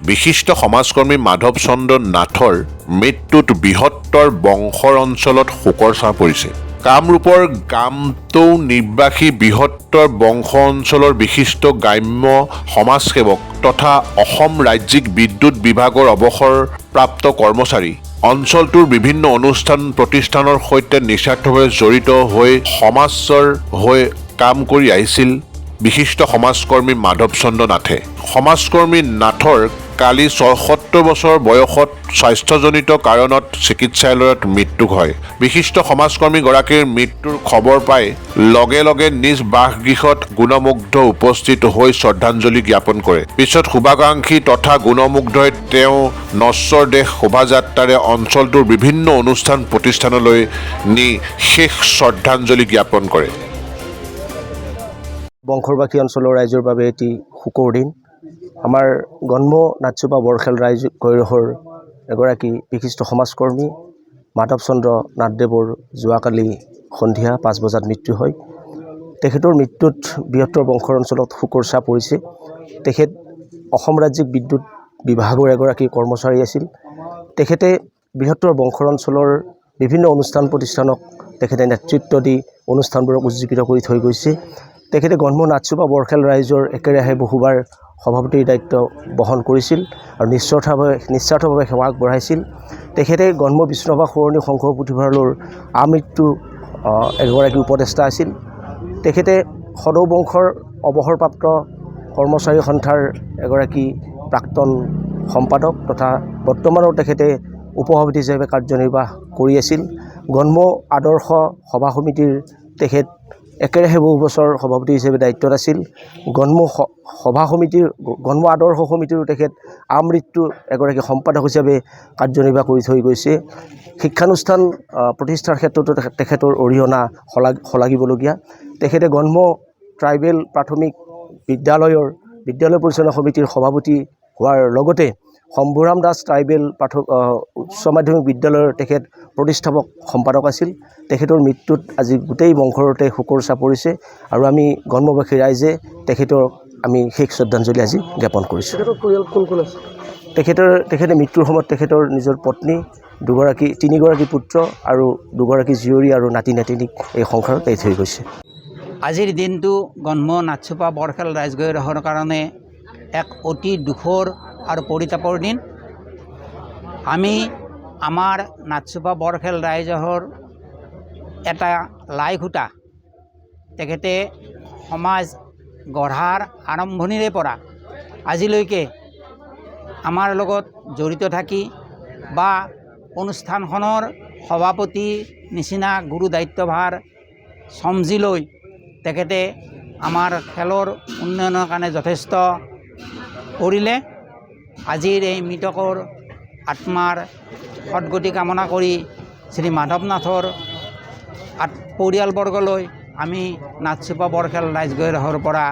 বিশিষ্ট সমাজকৰ্মী মাধৱ চন্দ্ৰ নাথৰ মৃত্যুত বৃহত্তৰ বংশৰ অঞ্চলত শোকৰ ছাঁ পৰিছে। কামৰূপৰ গামটৌ নিবাসী বৃহত্তৰ বংশ অঞ্চলৰ বিশিষ্ট গ্ৰাম্য সমাজসেৱক তথা অসম ৰাজ্যিক বিদ্যুৎ বিভাগৰ অৱসৰপ্ৰাপ্ত কৰ্মচাৰী অঞ্চলটোৰ বিভিন্ন অনুষ্ঠান প্ৰতিষ্ঠানৰ সৈতে নিস্বাৰ্থভাৱে জড়িত হৈ সমাজৰ হৈ কাম কৰি আহিছিল বিশিষ্ট সমাজকৰ্মী মাধৱ চন্দ্ৰ নাথে। সমাজকৰ্মী নাথৰ কালি ৭৬ বছৰ বয়সত স্বাস্থ্যজনিত কাৰণত চিকিৎসালয়ত মৃত্যু হয়। বিশিষ্ট সমাজকৰ্মীগৰাকীৰ মৃত্যুৰ খবৰ পাই লগে লগে নিজ বাসগৃহত গুণমুগ্ধ উপস্থিত হৈ শ্ৰদ্ধাঞ্জলি জ্ঞাপন কৰে। পিছত শুভাকাংক্ষী তথা গুণমুগ্ধই তেওঁ নশ্বৰ দেশ শোভাযাত্ৰাৰে অঞ্চলটোৰ বিভিন্ন অনুষ্ঠান প্ৰতিষ্ঠানলৈ নি শেষ শ্ৰদ্ধাঞ্জলি জ্ঞাপন কৰে। বংশৰবাসী অঞ্চলৰ ৰাইজৰ বাবে এটি শোকৰ দিন। আমাৰ গণ্য নাথচোপা বৰখেল ৰাইজ গৈৰহৰ এগৰাকী বিশিষ্ট সমাজকৰ্মী মাধৱ চন্দ্ৰ নাথদেৱৰ যোৱাকালি সন্ধিয়া ৫ বজাত মৃত্যু হয়। তেখেতৰ মৃত্যুত বৃহত্তৰ বংশৰ অঞ্চলত শোকৰ ছাঁ পৰিছে। তেখেত অসম ৰাজ্যিক বিদ্যুৎ বিভাগৰ এগৰাকী কৰ্মচাৰী আছিল। তেখেতে বৃহত্তৰ বংশৰ অঞ্চলৰ বিভিন্ন অনুষ্ঠান প্ৰতিষ্ঠানক তেখেতে নেতৃত্ব দি অনুষ্ঠানবোৰক উজ্জীৱিত কৰি থৈ গৈছে। তেখেতে গণ্য নাথচোপা বৰখেল ৰাইজৰ একেৰাহে বহুবাৰ সভাপতিৰ দায়িত্ব বহন কৰিছিল আৰু নিস্বাৰ্থভাৱে সেৱা আগবঢ়াইছিল। তেখেতে গণ্য বিষ্ণুৰাভা সোঁৱৰণী সংঘ পুথিভঁৰালৰ আমৃত্যু এগৰাকী উপদেষ্টা আছিল। তেখেতে সদৌ বংশৰ অৱসৰপ্ৰাপ্ত কৰ্মচাৰী সন্থাৰ এগৰাকী প্ৰাক্তন সম্পাদক তথা বৰ্তমানৰ তেখেতে উপসভাপতি হিচাপে কাৰ্যনিৰ্বাহ কৰি আছিল। গণ্য আদৰ্শ সভা সমিতিৰ তেখেত একেৰাহে বহু বছৰ সভাপতি হিচাপে দায়িত্বত আছিল। গণ্য আদৰ্শ সমিতিৰো তেখেত আমৃত্যু এগৰাকী সম্পাদক হিচাপে কাৰ্যনিৰ্বাহ কৰি থৈ গৈছে। শিক্ষানুষ্ঠান প্ৰতিষ্ঠাৰ ক্ষেত্ৰতো তেখেতৰ অৰিহণা শলাগিবলগীয়া। তেখেতে গণ্য ট্ৰাইবেল প্ৰাথমিক বিদ্যালয় পৰিচালনা সমিতিৰ সভাপতি হোৱাৰ লগতে শম্ভুৰাম দাস ট্ৰাইবেল উচ্চ মাধ্যমিক বিদ্যালয়ৰ তেখেত প্ৰতিষ্ঠাপক সম্পাদক আছিল। তেখেতৰ মৃত্যুত আজি গোটেই বংশৰতে শোকৰ ছাঁ পৰিছে আৰু আমি গণ্যবাসী ৰাইজে তেখেতক আমি শেষ শ্ৰদ্ধাঞ্জলি আজি জ্ঞাপন কৰিছোঁ। তেখেতৰ পৰিয়াল কোন কোন আছে? তেখেতে মৃত্যুৰ সময়ত তেখেতৰ নিজৰ পত্নী, তিনিগৰাকী পুত্ৰ আৰু দুগৰাকী জীয়ৰী আৰু নাতি নাতিনীক এই সংসাৰত এৰি থৈ গৈছে। আজিৰ দিনটো গণ্য নাথচোপা বৰখেল ৰাইজগৈৰহৰ কাৰণে এক অতি দুখৰ আৰু পৰিতাপৰ দিন। আমি আমাৰ নাথচোপা বৰখেল ৰাইজৰ এটা লাই খুঁটা তেখেতে সমাজ গঢ়াৰ আৰম্ভণিৰে পৰা আজিলৈকে আমাৰ লগত জড়িত থাকি বা অনুষ্ঠানখনৰ সভাপতি নিচিনা গুৰু দায়িত্বভাৰ চমজি লৈ তেখেতে আমাৰ খেলৰ উন্নয়নৰ কাৰণে যথেষ্ট কৰিলে। আজিৰ এই মৃতকৰ আত্মাৰ সদগতি কামনা কৰি শ্ৰী মাধৱ নাথৰ পৰিয়ালবৰ্গলৈ আমি নাথচোপা বৰখেল ৰাইজগৈৰহৰ পৰা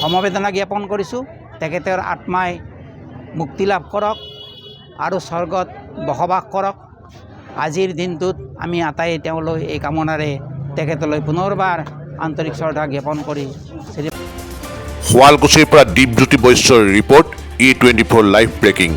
সমবেদনা জ্ঞাপন কৰিছোঁ। তেখেতৰ আত্মাই মুক্তি লাভ কৰক আৰু স্বৰ্গত বসবাস কৰক। আজিৰ দিনটোত আমি আটাই তেওঁলৈ এই কামনাৰে তেখেতলৈ পুনৰবাৰ আন্তৰিক শ্ৰদ্ধা জ্ঞাপন কৰি শুৱালকুছিৰ পৰা দীপজ্যোতি বৈশ্যৰ ৰিপৰ্ট E24 লাইভ ব্ৰেকিং।